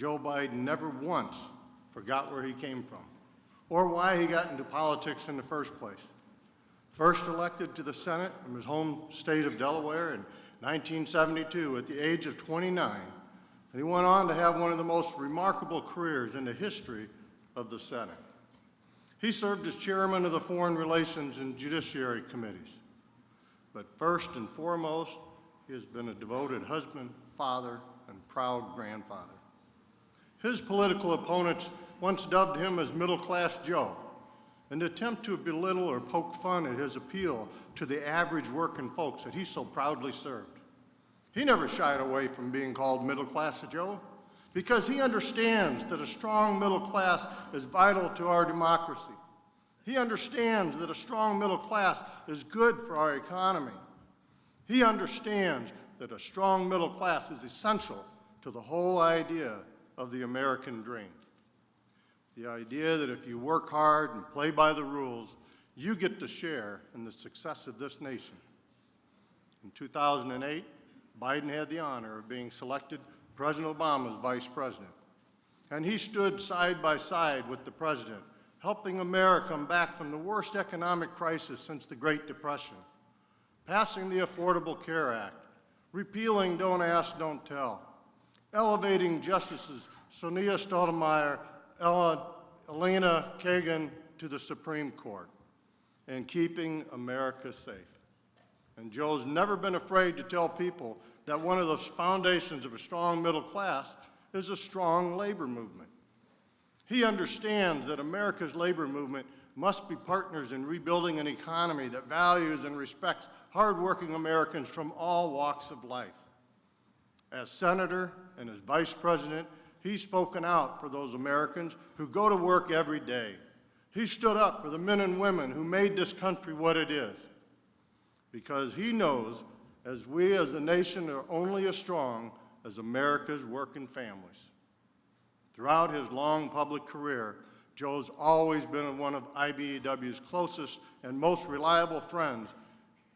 Joe Biden never once forgot where he came from or why he got into politics in the first place. First elected to the Senate from his home state of Delaware in 1972 at the age of 29, and he went on to have one of the most remarkable careers in the history of the Senate. He served as chairman of the Foreign Relations and Judiciary Committees. But first and foremost, he has been a devoted husband, father, and proud grandfather. His political opponents once dubbed him as Middle-Class Joe, an attempt to belittle or poke fun at his appeal to the average working folks that he so proudly served. He never shied away from being called Middle-Class Joe because he understands that a strong middle class is vital to our democracy. He understands that a strong middle class is good for our economy. He understands that a strong middle class is essential to the whole idea of the American dream. The idea that if you work hard and play by the rules, you get to share in the success of this nation. In 2008, Biden had the honor of being selected President Obama's vice president. And he stood side by side with the president, helping America come back from the worst economic crisis since the Great Depression, passing the Affordable Care Act, repealing Don't Ask, Don't Tell, elevating Justices Sonia Sotomayor, Elena Kagan to the Supreme Court, and keeping America safe. And Joe's never been afraid to tell people that one of the foundations of a strong middle class is a strong labor movement. He understands that America's labor movement must be partners in rebuilding an economy that values and respects hardworking Americans from all walks of life. As senator and as vice president, he's spoken out for those Americans who go to work every day. He stood up for the men and women who made this country what it is, because he knows as we as a nation are only as strong as America's working families. Throughout his long public career, Joe's always been one of IBEW's closest and most reliable friends.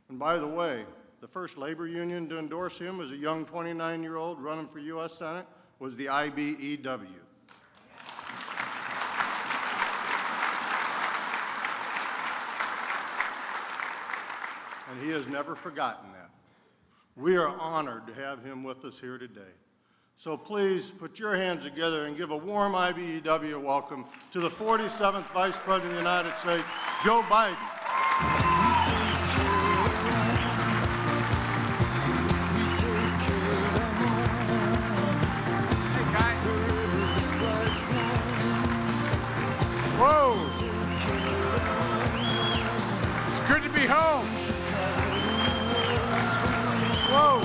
And by the way, the first labor union to endorse him as a young 29-year-old running for U.S. Senate was the IBEW. And he has never forgotten that. We are honored to have him with us here today. So please put your hands together and give a warm IBEW welcome to the 47th Vice President of the United States, Joe Biden. Hey, guys. Whoa. It's good to be home. Whoa.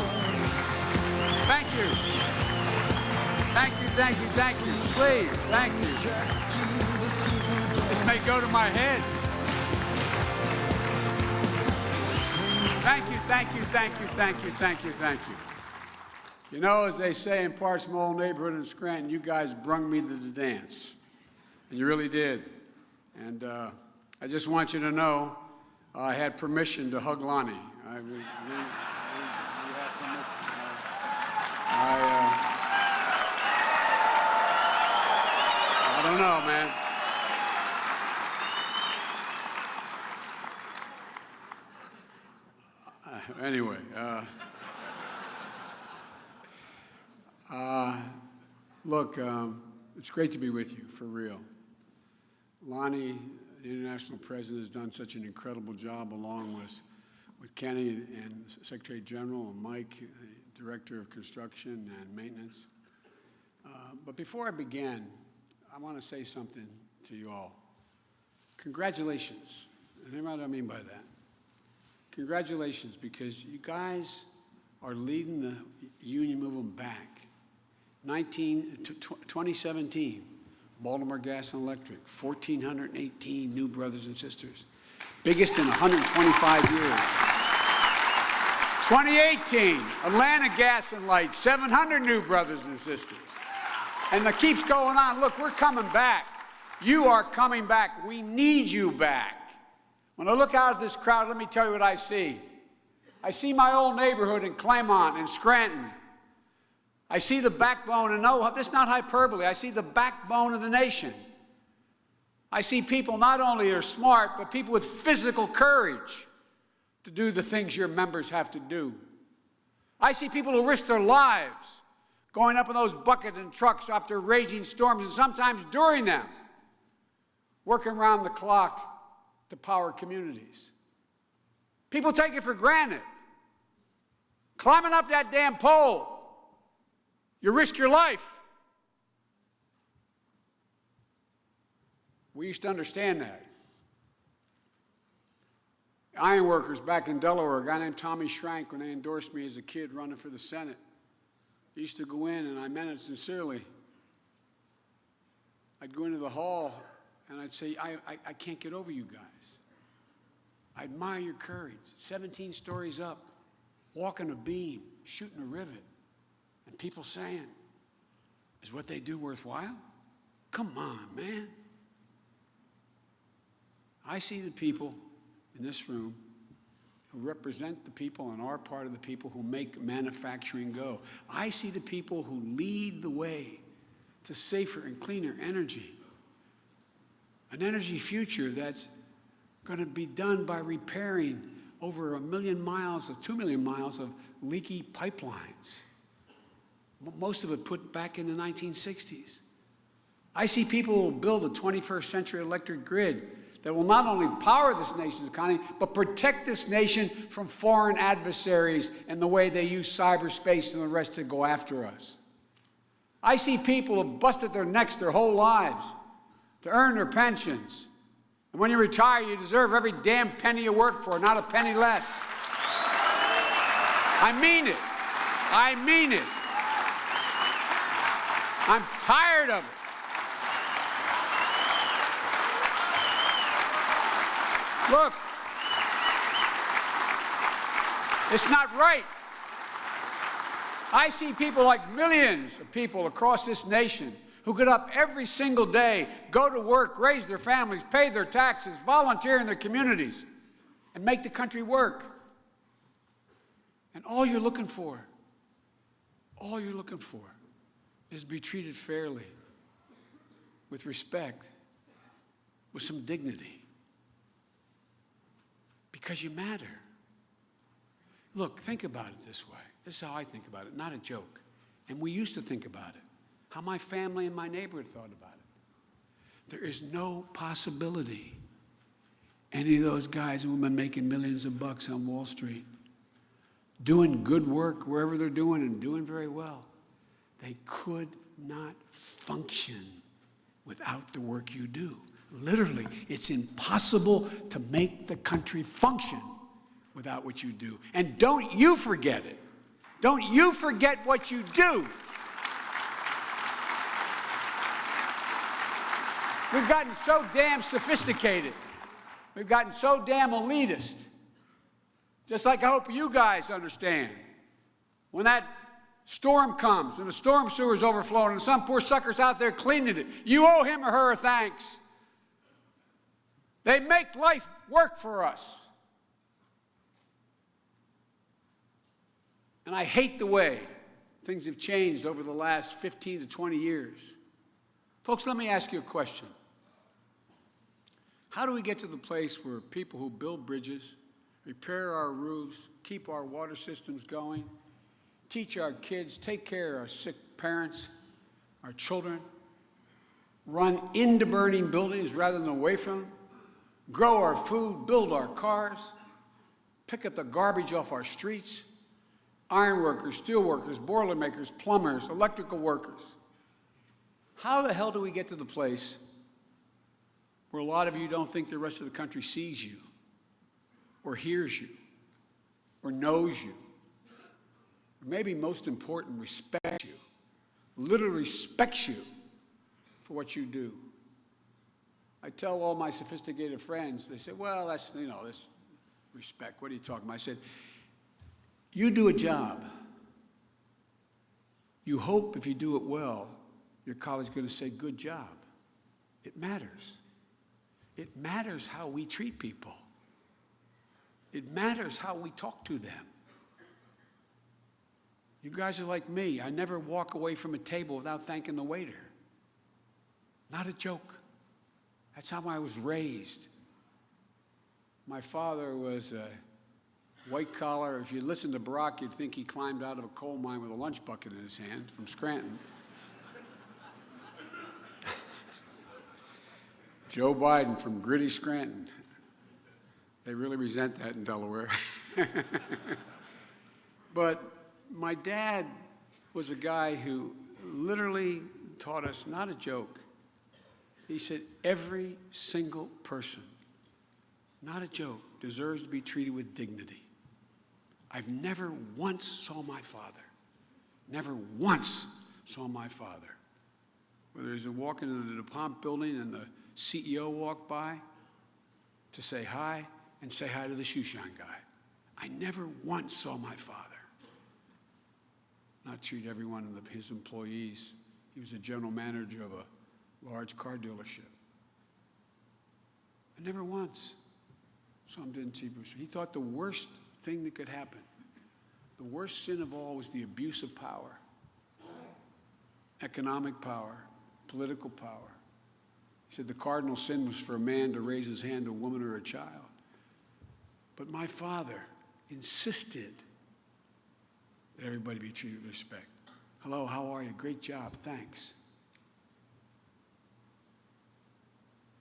Thank you. Thank you, thank you, thank you. Please, thank you. This may go to my head. Thank you, thank you, thank you, thank you, thank you, thank you. You know, as they say in parts of my old neighborhood in Scranton, you guys brung me to the dance. And you really did. And I just want you to know I had permission to hug Lonnie. We had permission. I don't know, man. Anyway, look, it's great to be with you, for real. Lonnie, the international president, has done such an incredible job, along with Kenny and Secretary General and Mike, Director of Construction and Maintenance. But before I begin, I want to say something to you all. Congratulations. And here's what I mean by that. Congratulations, because you guys are leading the union movement back. 2017, Baltimore Gas and Electric, 1,418 new brothers and sisters. Biggest in 125 years. 2018, Atlanta Gas and Light, 700 new brothers and sisters. And it keeps going on. Look, we're coming back. You are coming back. We need you back. When I look out at this crowd, let me tell you what I see. I see my old neighborhood in Claymont and Scranton. I see the backbone, and no, that's not hyperbole. I see the backbone of the nation. I see people not only are smart, but people with physical courage to do the things your members have to do. I see people who risk their lives going up in those buckets and trucks after raging storms, and sometimes during them, working around the clock to power communities. People take it for granted. Climbing up that damn pole, you risk your life. We used to understand that. Ironworkers back in Delaware, a guy named Tommy Schrank, when they endorsed me as a kid running for the Senate, I used to go in, and I meant it sincerely. I'd go into the hall, and I'd say, I can't get over you guys. I admire your courage. 17 stories up, walking a beam, shooting a rivet, and people saying, is what they do worthwhile? Come on, man. I see the people in this room who represent the people and are part of the people who make manufacturing go. I see the people who lead the way to safer and cleaner energy, an energy future that's going to be done by repairing over 2 million miles of leaky pipelines, most of it put back in the 1960s. I see people who will build a 21st century electric grid that will not only power this nation's economy, but protect this nation from foreign adversaries and the way they use cyberspace and the rest to go after us. I see people who have busted their necks their whole lives to earn their pensions. And when you retire, you deserve every damn penny you work for, not a penny less. I mean it. I mean it. I'm tired of it. Look, it's not right. I see people like millions of people across this nation who get up every single day, go to work, raise their families, pay their taxes, volunteer in their communities, and make the country work. And all you're looking for is to be treated fairly, with respect, with some dignity. Because you matter. Look, think about it this way. This is how I think about it, not a joke. And we used to think about it, how my family and my neighborhood thought about it. There is no possibility any of those guys and women making millions of bucks on Wall Street, doing good work wherever they're doing and doing very well, they could not function without the work you do. Literally, it's impossible to make the country function without what you do. And don't you forget it. Don't you forget what you do. We've gotten so damn sophisticated. We've gotten so damn elitist. Just like I hope you guys understand. When that storm comes and the storm sewer's overflowing and some poor sucker's out there cleaning it, you owe him or her thanks. They make life work for us. And I hate the way things have changed over the last 15 to 20 years. Folks, let me ask you a question. How do we get to the place where people who build bridges, repair our roofs, keep our water systems going, teach our kids, take care of our sick parents, our children, run into burning buildings rather than away from them, grow our food, build our cars, pick up the garbage off our streets, iron workers, steel workers, boiler makers, plumbers, electrical workers? How the hell do we get to the place where a lot of you don't think the rest of the country sees you or hears you or knows you, or maybe most important, respects you, literally respects you for what you do? I tell all my sophisticated friends, they say, well, that's, that's respect. What are you talking about? I said, you do a job. You hope if you do it well, your colleague's going to say, good job. It matters. It matters how we treat people. It matters how we talk to them. You guys are like me. I never walk away from a table without thanking the waiter. Not a joke. That's how I was raised. My father was a white collar. If you listen to Barack, you'd think he climbed out of a coal mine with a lunch bucket in his hand from Scranton. Joe Biden from gritty Scranton. They really resent that in Delaware. But my dad was a guy who literally taught us, not a joke. He said, every single person, not a joke, deserves to be treated with dignity. I've never once saw my father, never once saw my father, whether he's walking into the DuPont building and the CEO walked by, to say hi and say hi to the shoe shine guy. I never once saw my father not treat every one of his employees. He was a general manager of a large car dealership. I never once saw him didn't treat Bruce. He thought the worst thing that could happen, the worst sin of all, was the abuse of power, economic power, political power. He said the cardinal sin was for a man to raise his hand to a woman or a child. But my father insisted that everybody be treated with respect. Hello, how are you? Great job, thanks.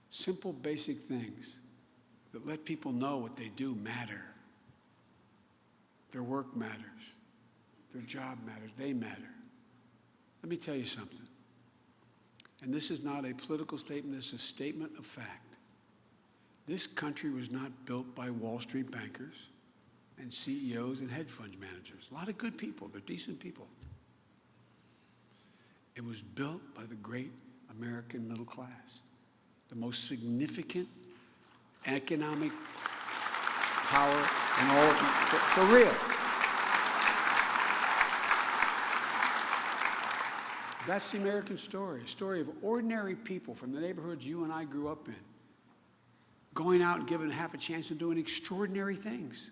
Simple, basic things that let people know what they do matter. Their work matters. Their job matters. They matter. Let me tell you something. And this is not a political statement, this is a statement of fact. This country was not built by Wall Street bankers and CEOs and hedge fund managers. A lot of good people, they're decent people. It was built by the great American middle class, the most significant economic power in all, for real. That's the American story, a story of ordinary people from the neighborhoods you and I grew up in, going out and giving half a chance and doing extraordinary things.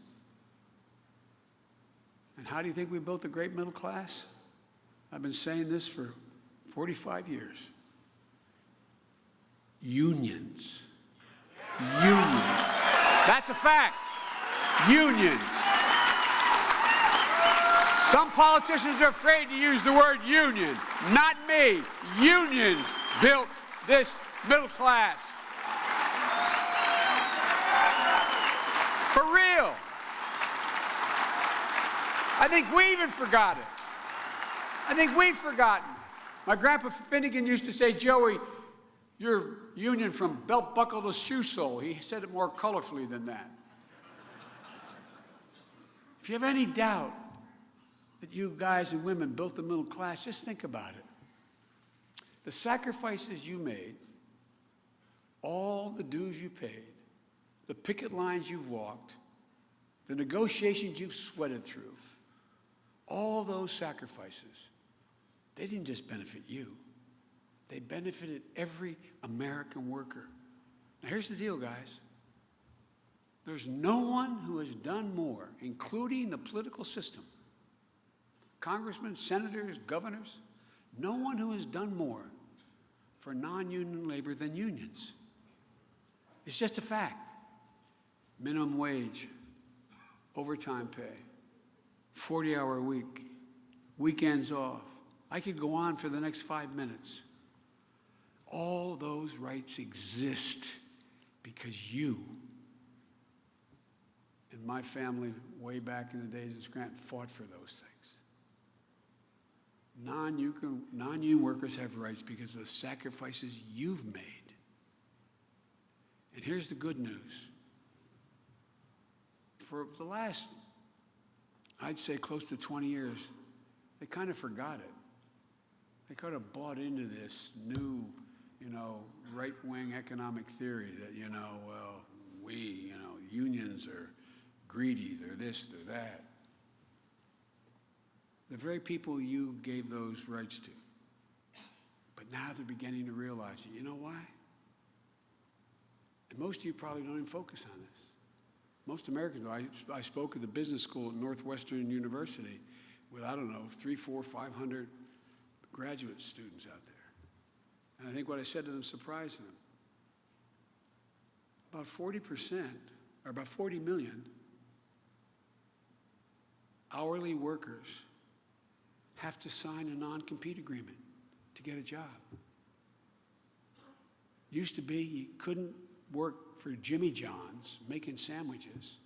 And how do you think we built the great middle class? I've been saying this for 45 years. Unions. Unions. That's a fact. Unions. Some politicians are afraid to use the word union. Not me. Unions built this middle class. For real. I think we even forgot it. I think we've forgotten. My grandpa Finnegan used to say, Joey, you're union from belt buckle to shoe sole. He said it more colorfully than that. If you have any doubt that you guys and women built the middle class, just think about it. The sacrifices you made, all the dues you paid, the picket lines you've walked, the negotiations you've sweated through, all those sacrifices, they didn't just benefit you. They benefited every American worker. Now here's the deal, guys. There's no one who has done more, including the political system, congressmen, senators, governors, no one who has done more for non-union labor than unions. It's just a fact. Minimum wage, overtime pay, 40-hour week, weekends off. I could go on for the next 5 minutes. All those rights exist because you and my family, way back in the days in Scranton, fought for those things. Non-union workers have rights because of the sacrifices you've made. And here's the good news. For the last, I'd say close to 20 years, they kind of forgot it. They kind of bought into this new, right-wing economic theory that, unions are greedy, they're this, they're that. The very people you gave those rights to. But now they're beginning to realize it. You know why? And most of you probably don't even focus on this. Most Americans do. I spoke at the business school at Northwestern University with, I don't know, 300, 400, 500 graduate students out there. And I think what I said to them surprised them. About 40%, or about 40 million hourly workers have to sign a non-compete agreement to get a job. Used to be you couldn't work for Jimmy John's making sandwiches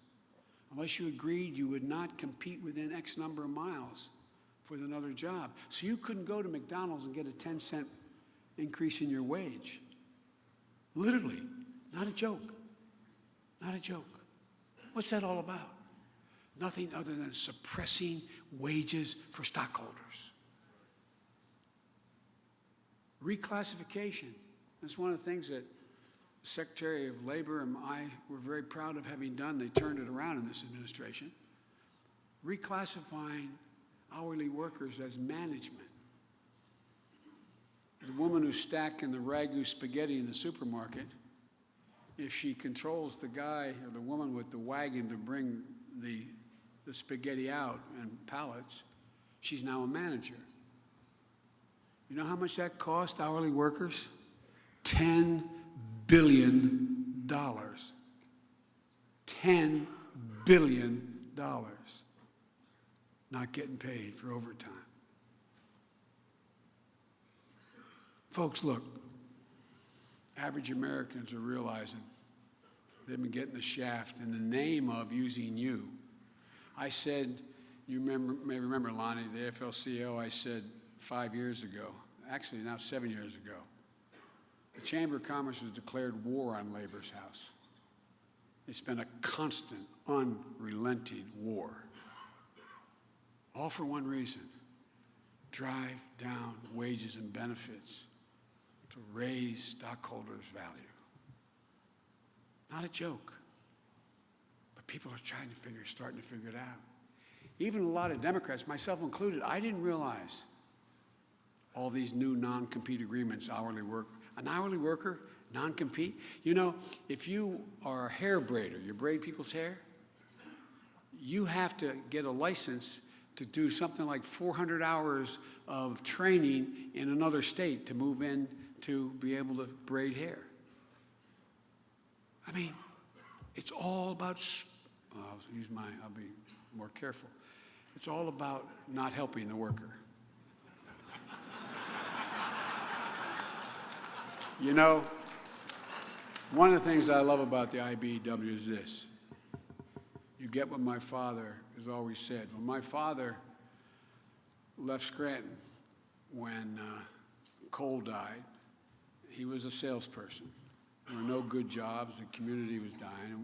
unless you agreed you would not compete within X number of miles for another job. So you couldn't go to McDonald's and get a 10-cent increase in your wage. Literally, not a joke. Not a joke. What's that all about? Nothing other than suppressing wages for stockholders. Reclassification. That's one of the things that the Secretary of Labor and I were very proud of having done. They turned it around in this administration. Reclassifying hourly workers as management. The woman who's stacking the ragu spaghetti in the supermarket, if she controls the guy or the woman with the wagon to bring the spaghetti out and pallets, she's now a manager. You know how much that cost hourly workers? $10 billion. $10 billion. Not getting paid for overtime. Folks, look, average Americans are realizing they've been getting the shaft in the name of using you. I said, you may remember, Lonnie, the AFL-CIO, I said 5 years ago, actually now 7 years ago, the Chamber of Commerce has declared war on Labor's house. It's been a constant, unrelenting war. All for one reason: drive down wages and benefits to raise stockholders' value. Not a joke. But people are starting to figure it out. Even a lot of Democrats, myself included, I didn't realize all these new non-compete agreements, hourly work. An hourly worker, non-compete. You know, if you are a hair braider, you braid people's hair, you have to get a license to do something like 400 hours of training in another state to move in to be able to braid hair. I mean, it's all about, I'll be more careful. It's all about not helping the worker. You know, one of the things I love about the IBEW is this. You get what my father has always said. When my father left Scranton when Cole died, he was a salesperson. There were no good jobs. The community was dying.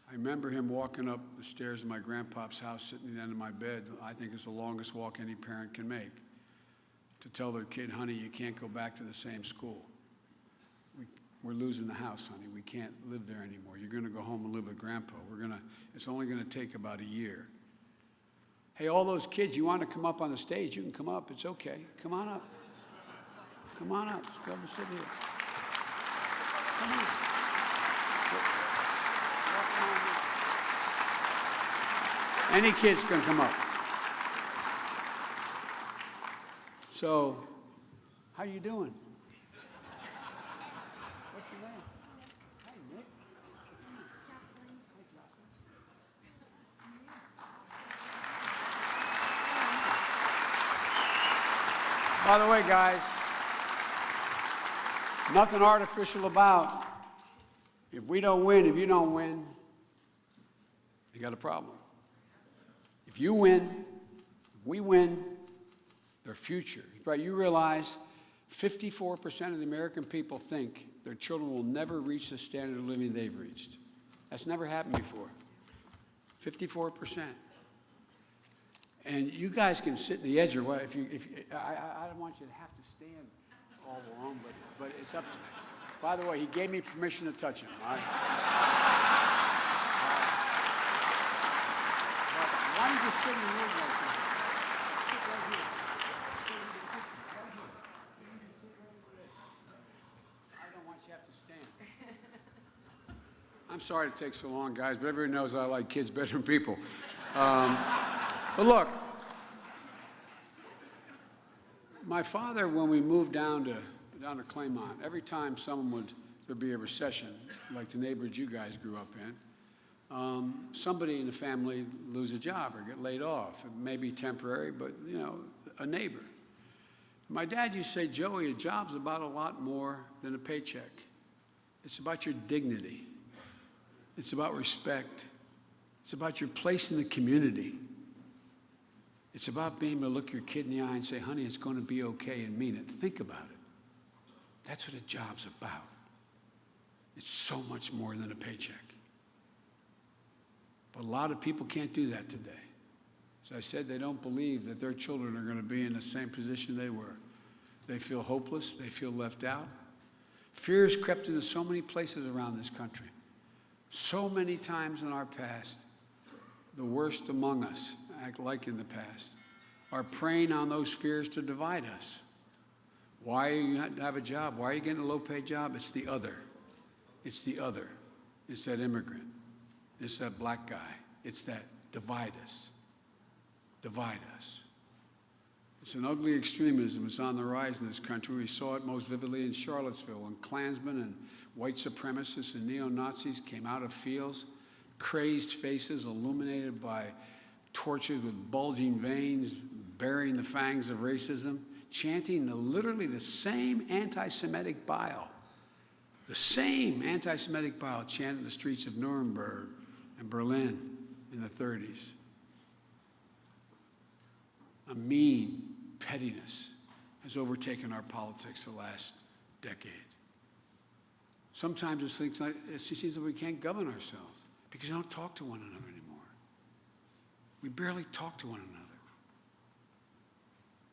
I remember him walking up the stairs of my grandpa's house, sitting at the end of my bed. I think it's the longest walk any parent can make, to tell their kid, honey, you can't go back to the same school. We're losing the house, honey. We can't live there anymore. You're going to go home and live with Grandpa. It's only going to take about a year. Hey, all those kids, you want to come up on the stage, you can come up. It's okay. Come on up. Come on up. Just come and sit here. Come on. Any kids can come up. So, how you doing? What's your name? Hi, Nick. By the way, guys, nothing artificial about. If we don't win, if you don't win, you got a problem. If you win, we win, their future. Right, you realize 54% of the American people think their children will never reach the standard of living they've reached. That's never happened before. 54%. And you guys can sit in the edge or what? I don't want you to have to stand all along, but it's up to you. By the way, he gave me permission to touch him. All right? Why don't you sit in the room right now? Sit right here. I don't want you to have to stand. I'm sorry it takes so long, guys, but everyone knows I like kids better than people. But look, My father, when we moved down to Claymont, every time there'd be a recession, like the neighborhood you guys grew up in, somebody in the family lose a job or get laid off. It may be temporary, but, you know, a neighbor. My dad used to say, Joey, a job's about a lot more than a paycheck. It's about your dignity. It's about respect. It's about your place in the community. It's about being able to look your kid in the eye and say, honey, it's going to be okay, and mean it. Think about it. That's what a job's about. It's so much more than a paycheck. But a lot of people can't do that today. As I said, they don't believe that their children are going to be in the same position they were. They feel hopeless. They feel left out. Fear has crept into so many places around this country. So many times in our past, the worst among us, act like in the past, are preying on those fears to divide us. Why are you not have a job? Why are you getting a low-paid job? It's the other. It's the other. It's that immigrant. It's that black guy. It's that divide us. Divide us. It's an ugly extremism. It's on the rise in this country. We saw it most vividly in Charlottesville when Klansmen and white supremacists and neo-Nazis came out of fields, crazed faces illuminated by torches with bulging veins, bearing the fangs of racism, chanting literally the same anti-Semitic bile. The same anti-Semitic bile chanted in the streets of Nuremberg and Berlin in the 30s. A mean pettiness has overtaken our politics the last decade. Sometimes it seems like we can't govern ourselves because we don't talk to one another anymore. We barely talk to one another.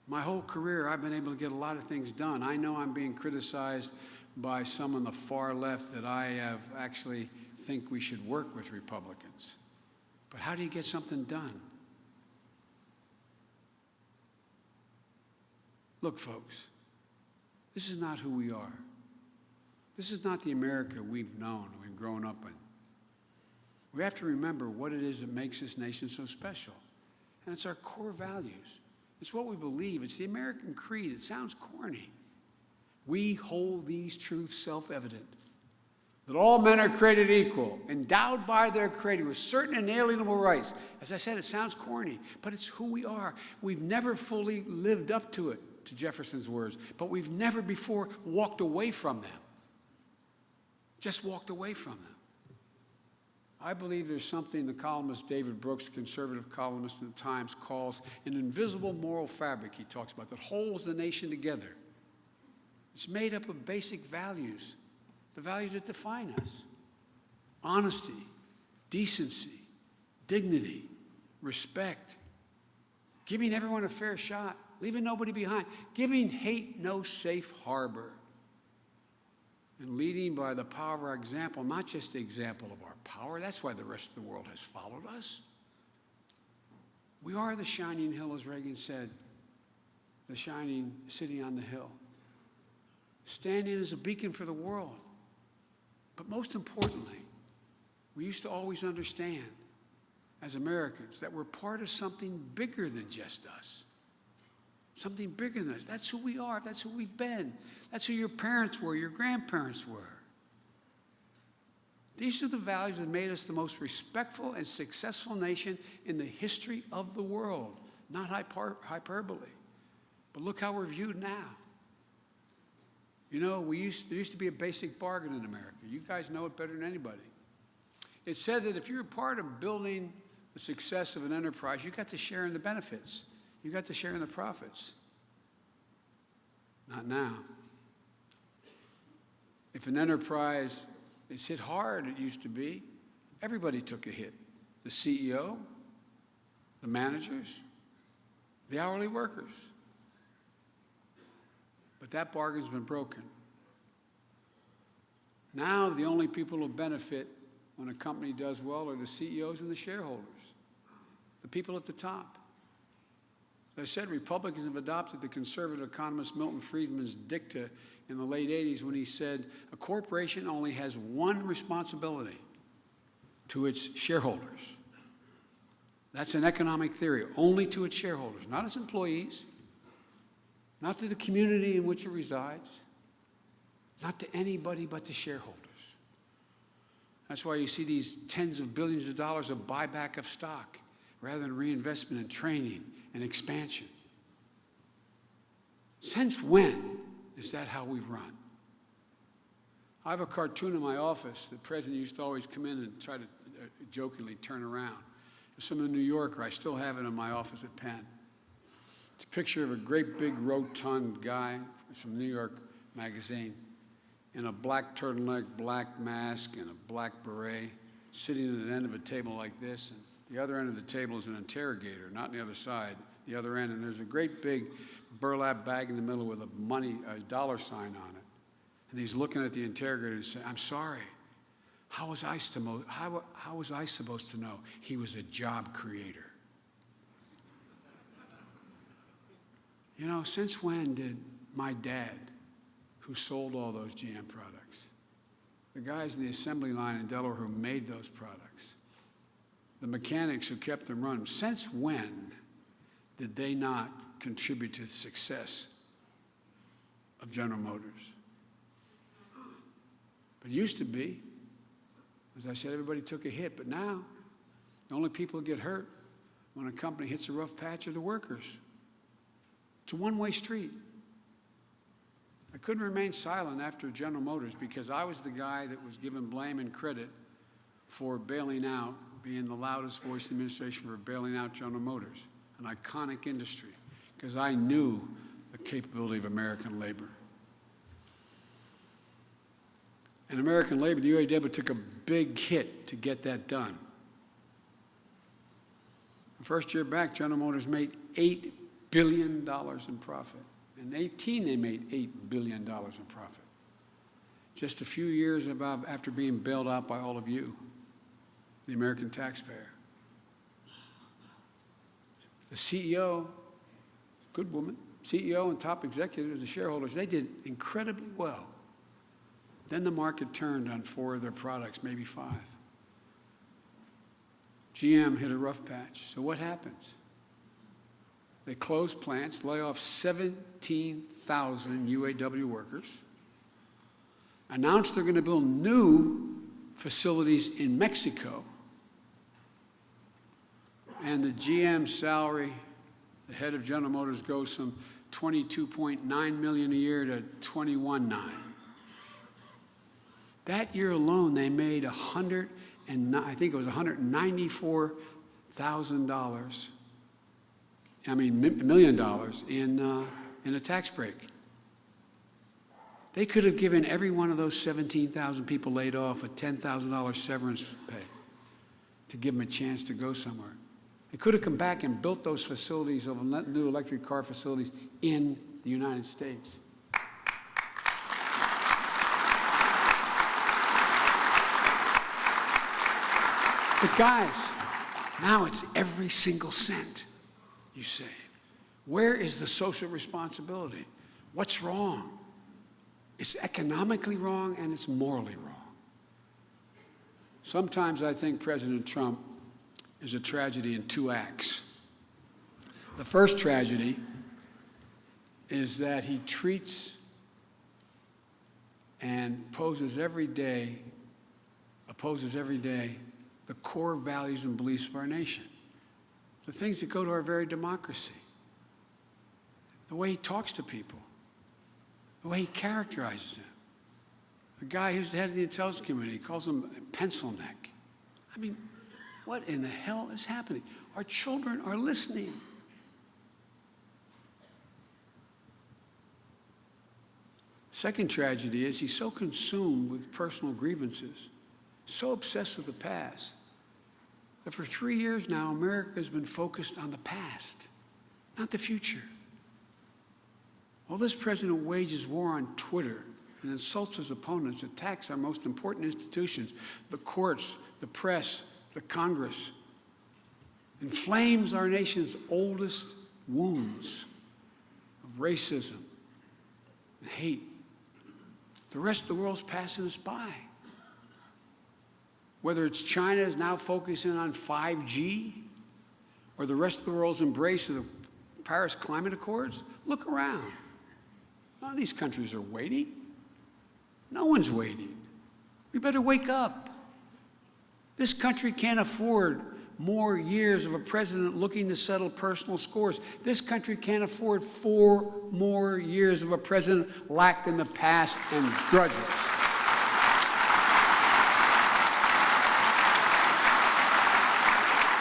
My whole career, I've been able to get a lot of things done. I know I'm being criticized by some on the far left that I have actually think we should work with Republicans. But how do you get something done? Look, folks, this is not who we are. This is not the America we've known, we've grown up in. We have to remember what it is that makes this nation so special. And it's our core values. It's what we believe. It's the American creed. It sounds corny. We hold these truths self-evident, that all men are created equal, endowed by their Creator with certain inalienable rights. As I said, it sounds corny, but it's who we are. We've never fully lived up to it, to Jefferson's words, but we've never before walked away from them. Just walked away from them. I believe there's something the columnist David Brooks, conservative columnist in the Times, calls an invisible moral fabric, he talks about, that holds the nation together. It's made up of basic values, the values that define us. Honesty, decency, dignity, respect, giving everyone a fair shot, leaving nobody behind, giving hate no safe harbor, and leading by the power of our example, not just the example of our power. That's why the rest of the world has followed us. We are the shining hill, as Reagan said, the shining city on the hill, standing as a beacon for the world. But most importantly, we used to always understand as Americans that we're part of something bigger than just us. Something bigger than us. That's who we are. That's who we've been. That's who your parents were, your grandparents were. These are the values that made us the most respectful and successful nation in the history of the world. Not hyperbole. But look how we're viewed now. You know, there used to be a basic bargain in America. You guys know it better than anybody. It said that if you're a part of building the success of an enterprise, you got to share in the benefits. You got to share in the profits. Not now. If an enterprise is hit hard, it used to be, everybody took a hit. The CEO, the managers, the hourly workers. But that bargain's been broken. Now the only people who benefit when a company does well are the CEOs and the shareholders, the people at the top. As I said, Republicans have adopted the conservative economist Milton Friedman's dicta in the late 80s when he said, a corporation only has one responsibility to its shareholders. That's an economic theory, only to its shareholders, not its employees, not to the community in which it resides, not to anybody but the shareholders. That's why you see these tens of billions of dollars of buyback of stock rather than reinvestment in training and expansion. Since when is that how we've run? I have a cartoon in my office. The president used to always come in and try to jokingly turn around. There's some in New Yorker. I still have it in my office at Penn. It's a picture of a great big rotund guy from New York Magazine in a black turtleneck, black mask, and a black beret, sitting at the end of a table like this. And the other end of the table is an interrogator, not on the other side, the other end. And there's a great big burlap bag in the middle with a dollar sign on it. And he's looking at the interrogator and saying, "I'm sorry. How was I supposed to know he was a job creator?" You know, since when did my dad, who sold all those GM products, the guys in the assembly line in Delaware who made those products, the mechanics who kept them running, since when did they not contribute to the success of General Motors? But it used to be, as I said, everybody took a hit. But now, the only people who get hurt when a company hits a rough patch are the workers. It's a one-way street. I couldn't remain silent after General Motors because I was the guy that was given blame and credit for bailing out, being the loudest voice in the administration for bailing out General Motors, an iconic industry, because I knew the capability of American labor. And American labor, the UAW took a big hit to get that done. The first year back, General Motors made $8 billion in profit. In 2018, they made $8 billion in profit. Just a few years after being bailed out by all of you, the American taxpayer. The CEO, good woman, CEO and top executives, the shareholders, they did incredibly well. Then the market turned on 4 of their products, maybe 5. GM hit a rough patch. So what happens? They close plants, lay off 17,000 UAW workers, announce they're going to build new facilities in Mexico, and the GM salary, the head of General Motors, goes from $22.9 million a year to $21.9 million. That year alone, they made $194,000. $1 million in a tax break. They could have given every one of those 17,000 people laid off a $10,000 severance pay to give them a chance to go somewhere. They could have come back and built those facilities, of new electric car facilities in the United States. But guys, now it's every single cent you say. Where is the social responsibility? What's wrong? It's economically wrong and it's morally wrong. Sometimes I think President Trump is a tragedy in 2 acts. The first tragedy is that he treats and opposes every day the core values and beliefs of our nation. The things that go to our very democracy. The way he talks to people. The way he characterizes them. The guy who's the head of the intelligence community calls him a pencil neck. I mean, what in the hell is happening? Our children are listening. Second tragedy is he's so consumed with personal grievances, so obsessed with the past, that for 3 years now, America has been focused on the past, not the future. Well, this president wages war on Twitter and insults his opponents, attacks our most important institutions, the courts, the press, the Congress, inflames our nation's oldest wounds of racism and hate. The rest of the world's passing us by. Whether it's China is now focusing on 5G, or the rest of the world's embrace of the Paris Climate Accords, look around. None of these countries are waiting. No one's waiting. We better wake up. This country can't afford more years of a president looking to settle personal scores. This country can't afford 4 more years of a president lacked in the past and grudges.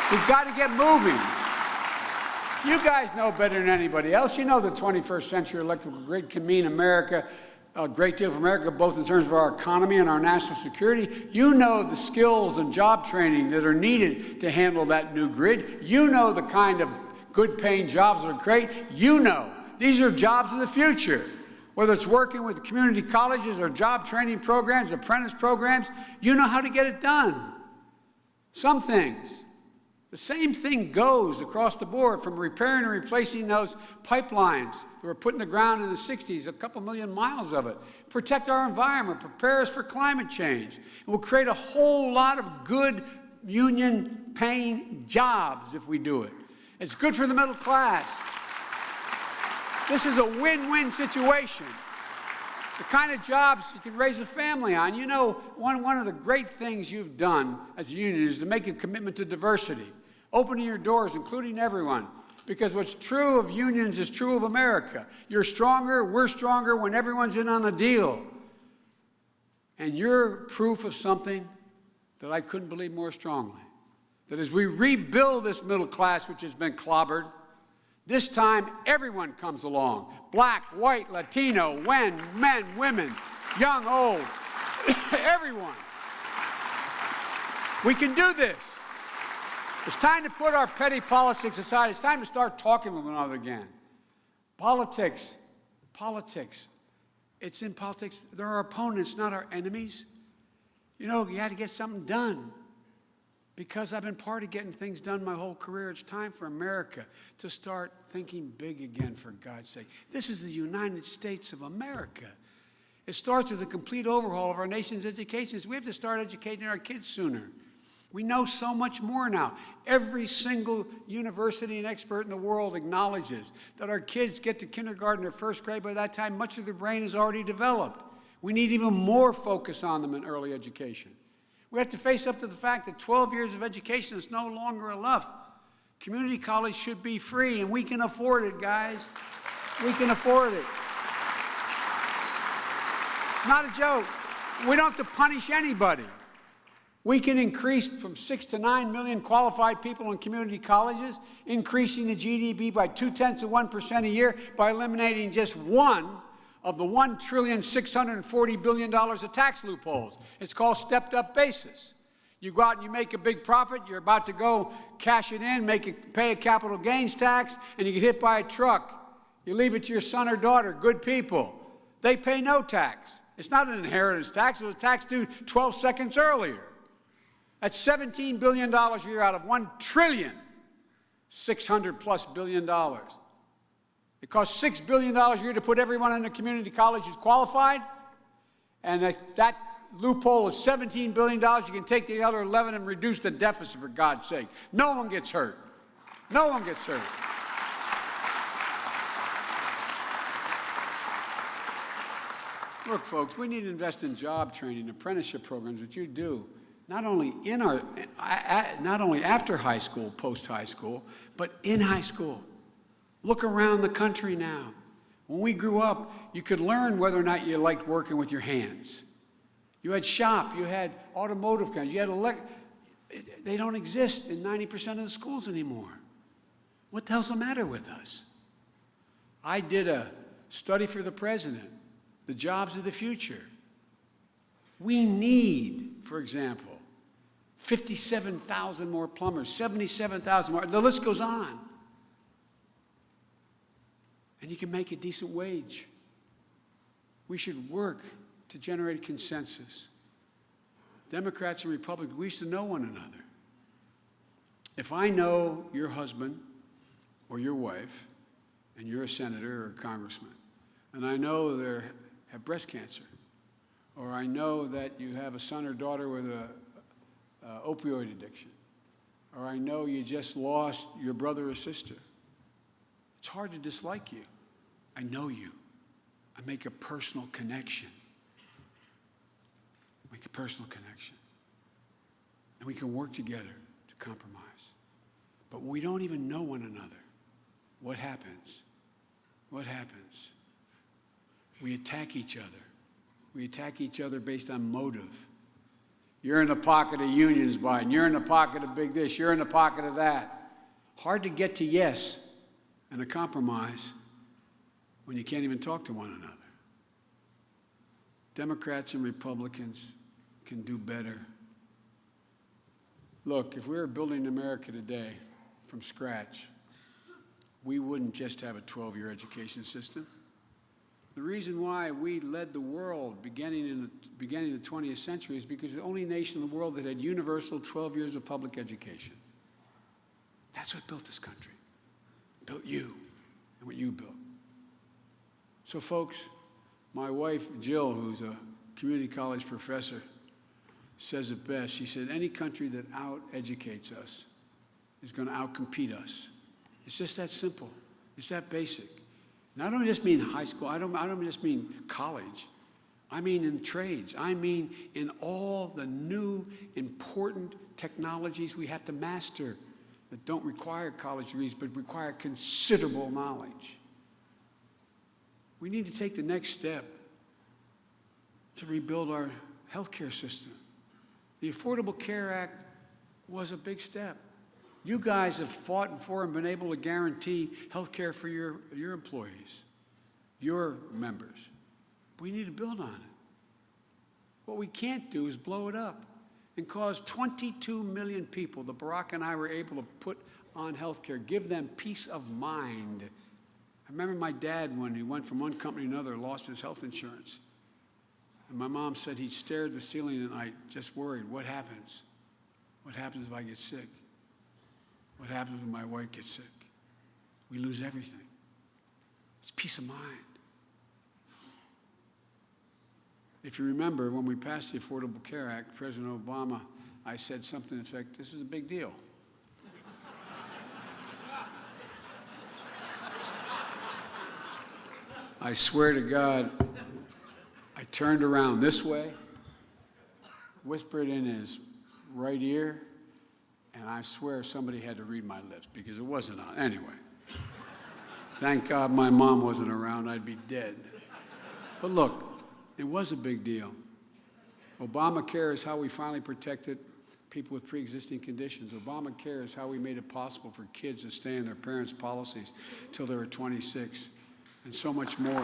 We've got to get moving. You guys know better than anybody else. You know the 21st century electrical grid can mean America, a great deal for America, both in terms of our economy and our national security. You know the skills and job training that are needed to handle that new grid. You know the kind of good-paying jobs that are create. You know these are jobs of the future. Whether it's working with community colleges or job training programs, apprentice programs, you know how to get it done. Some things. The same thing goes across the board, from repairing and replacing those pipelines that were put in the ground in the 60s, a couple million miles of it. Protect our environment, prepare us for climate change. It will create a whole lot of good union-paying jobs if we do it. It's good for the middle class. This is a win-win situation. The kind of jobs you can raise a family on. You know, one of the great things you've done as a union is to make a commitment to diversity. Opening your doors, including everyone. Because what's true of unions is true of America. You're stronger, we're stronger when everyone's in on the deal. And you're proof of something that I couldn't believe more strongly. That as we rebuild this middle class, which has been clobbered, this time everyone comes along. Black, white, Latino, men, women, young, old, everyone. We can do this. It's time to put our petty politics aside. It's time to start talking with one another again. Politics. It's in politics. They're our opponents, not our enemies. You know, you had to get something done. Because I've been part of getting things done my whole career, it's time for America to start thinking big again, for God's sake. This is the United States of America. It starts with a complete overhaul of our nation's education. We have to start educating our kids sooner. We know so much more now. Every single university and expert in the world acknowledges that our kids get to kindergarten or first grade. By that time, much of their brain is already developed. We need even more focus on them in early education. We have to face up to the fact that 12 years of education is no longer enough. Community college should be free, and we can afford it, guys. We can afford it. Not a joke. We don't have to punish anybody. We can increase from 6 to 9 million qualified people in community colleges, increasing the GDP by 0.2% a year by eliminating just one of the $1.640 trillion of tax loopholes. It's called stepped-up basis. You go out and you make a big profit, you're about to go cash it in, pay a capital gains tax, and you get hit by a truck. You leave it to your son or daughter, good people. They pay no tax. It's not an inheritance tax. It was a tax due 12 seconds earlier. That's $17 billion a year out of $1.600+ billion. It costs $6 billion a year to put everyone in a community college who's qualified, and that loophole is $17 billion. You can take the other 11 and reduce the deficit, for God's sake. No one gets hurt. No one gets hurt. Look, folks, we need to invest in job training, apprenticeship programs, which you do. Not only after high school, post-high school, but in high school. Look around the country now. When we grew up, you could learn whether or not you liked working with your hands. You had shop, you had automotive companies, you had they don't exist in 90% of the schools anymore. What the hell's the matter with us? I did a study for the president, the jobs of the future. We need, for example, 57,000 more plumbers, 77,000 more. The list goes on. And you can make a decent wage. We should work to generate consensus. Democrats and Republicans, we should know one another. If I know your husband or your wife, and you're a senator or a congressman, and I know they have breast cancer, or I know that you have a son or daughter with a opioid addiction, or I know you just lost your brother or sister, it's hard to dislike you. I know you. and make a personal connection. Make a personal connection. And we can work together to compromise. But when we don't even know one another, what happens? What happens? We attack each other. We attack each other based on motive. You're in the pocket of unions, Biden. You're in the pocket of big this. You're in the pocket of that. Hard to get to yes and a compromise when you can't even talk to one another. Democrats and Republicans can do better. Look, if we were building America today from scratch, we wouldn't just have a 12-year education system. The reason why we led the world beginning of the 20th century is because we're the only nation in the world that had universal 12 years of public education. That's what built this country. Built you and what you built. So folks, my wife, Jill, who's a community college professor, says it best. She said, any country that out-educates us is going to out-compete us. It's just that simple. It's that basic. And I don't just mean high school. I don't just mean college. I mean in trades. I mean in all the new important technologies we have to master that don't require college degrees but require considerable knowledge. We need to take the next step to rebuild our healthcare system. The Affordable Care Act was a big step. You guys have fought for and been able to guarantee health care for your employees, your members. We need to build on it. What we can't do is blow it up and cause 22 million people that Barack and I were able to put on health care, give them peace of mind. I remember my dad, when he went from one company to another, lost his health insurance. And my mom said he stared at the ceiling at night, just worried, what happens? What happens if I get sick? What happens when my wife gets sick? We lose everything. It's peace of mind. If you remember, when we passed the Affordable Care Act, President Obama, I said something in fact, this is a big deal. I swear to God, I turned around this way, whispered in his right ear, and I swear somebody had to read my lips because it wasn't on. Anyway, thank God my mom wasn't around. I'd be dead. But look, it was a big deal. Obamacare is how we finally protected people with pre-existing conditions. Obamacare is how we made it possible for kids to stay in their parents' policies until they were 26, and so much more.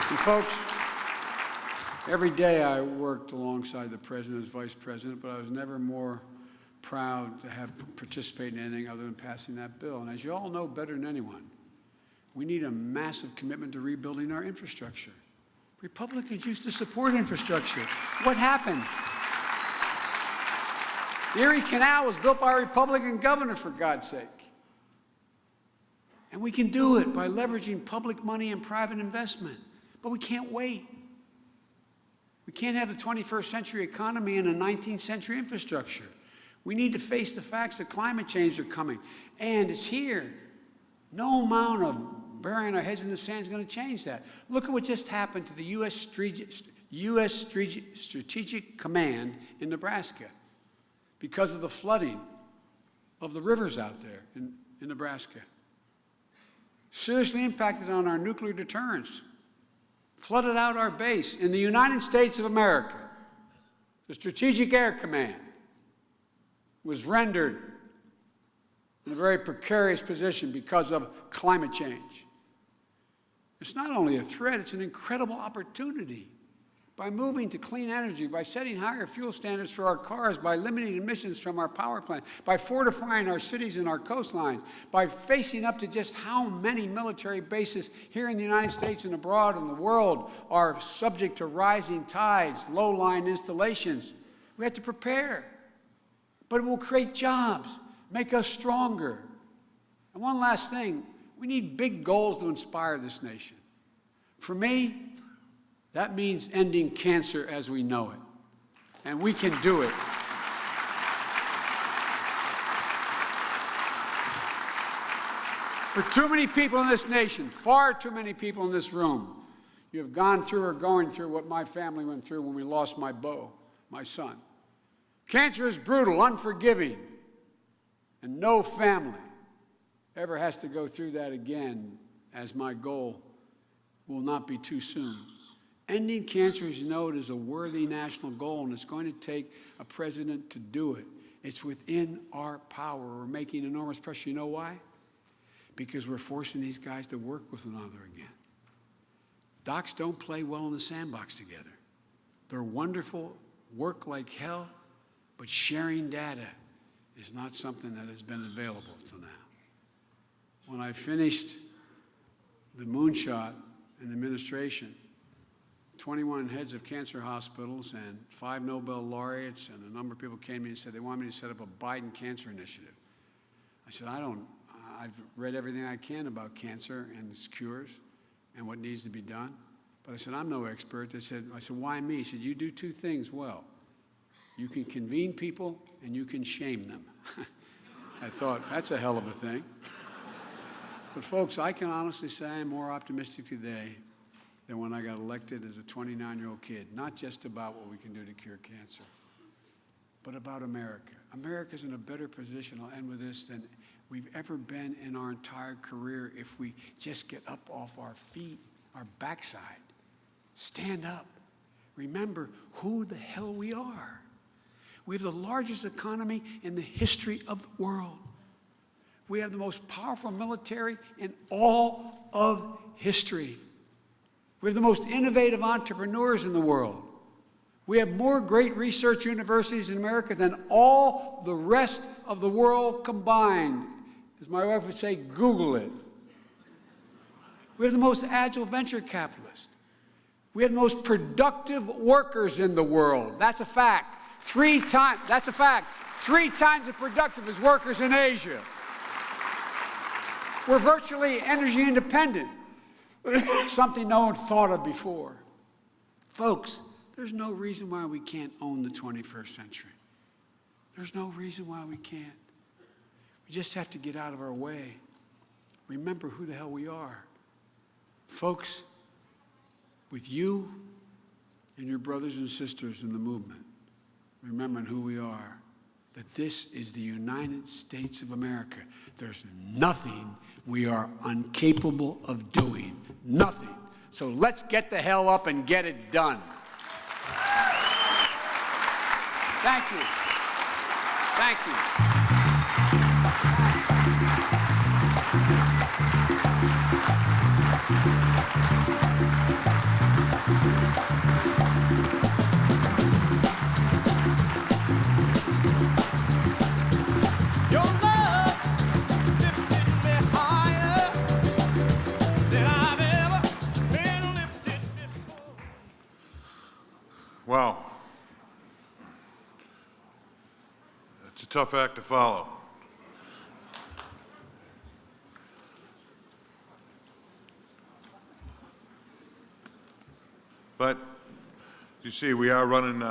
And folks, every day I worked alongside the president as vice president, but I was never more proud to have participated in anything other than passing that bill. And as you all know better than anyone, we need a massive commitment to rebuilding our infrastructure. Republicans used to support infrastructure. What happened? The Erie Canal was built by a Republican governor, for God's sake. And we can do it by leveraging public money and private investment. But we can't wait. We can't have the 21st century economy in a 19th century infrastructure. We need to face the facts that climate change are coming. And it's here. No amount of burying our heads in the sand is going to change that. Look at what just happened to the U.S. Strategic Command in Nebraska because of the flooding of the rivers out there in Nebraska. Seriously impacted on our nuclear deterrence. Flooded out our base in the United States of America. The Strategic Air Command was rendered in a very precarious position because of climate change. It's not only a threat, it's an incredible opportunity. By moving to clean energy, by setting higher fuel standards for our cars, by limiting emissions from our power plant, by fortifying our cities and our coastlines, by facing up to just how many military bases here in the United States and abroad in the world are subject to rising tides, low-lying installations. We have to prepare. But it will create jobs, make us stronger. And one last thing, we need big goals to inspire this nation. For me, that means ending cancer as we know it. And we can do it. For too many people in this nation, far too many people in this room, you have gone through or going through what my family went through when we lost my beau, my son. Cancer is brutal, unforgiving, and no family ever has to go through that again, as my goal will not be too soon. Ending cancer, as you know, it is a worthy national goal, and it's going to take a president to do it. It's within our power. We're making enormous pressure. You know why? Because we're forcing these guys to work with one another again. Docs don't play well in the sandbox together. They're wonderful, work like hell, but sharing data is not something that has been available till now. When I finished the moonshot in the administration, 21 heads of cancer hospitals and 5 Nobel laureates and a number of people came to me and said they want me to set up a Biden cancer initiative. I said, I've read everything I can about cancer and its cures and what needs to be done. But I said, I'm no expert. I said, why me? He said, you do two things well. You can convene people and you can shame them. I thought, that's a hell of a thing. But folks, I can honestly say I'm more optimistic today than when I got elected as a 29-year-old kid, not just about what we can do to cure cancer, but about America. America's in a better position, I'll end with this, than we've ever been in our entire career if we just get up off our feet, our backside. Stand up. Remember who the hell we are. We have the largest economy in the history of the world. We have the most powerful military in all of history. We have the most innovative entrepreneurs in the world. We have more great research universities in America than all the rest of the world combined. As my wife would say, Google it. We have the most agile venture capitalists. We have the most productive workers in the world. That's a fact. That's a fact. 3 times as productive as workers in Asia. We're virtually energy independent. Something no one thought of before. Folks, there's no reason why we can't own the 21st century. There's no reason why we can't. We just have to get out of our way. Remember who the hell we are. Folks, with you and your brothers and sisters in the movement, remembering who we are, that this is the United States of America. There's nothing we are incapable of doing. Nothing. So let's get the hell up and get it done. Thank you. Thank you. Wow. That's a tough act to follow. But, you see, we are running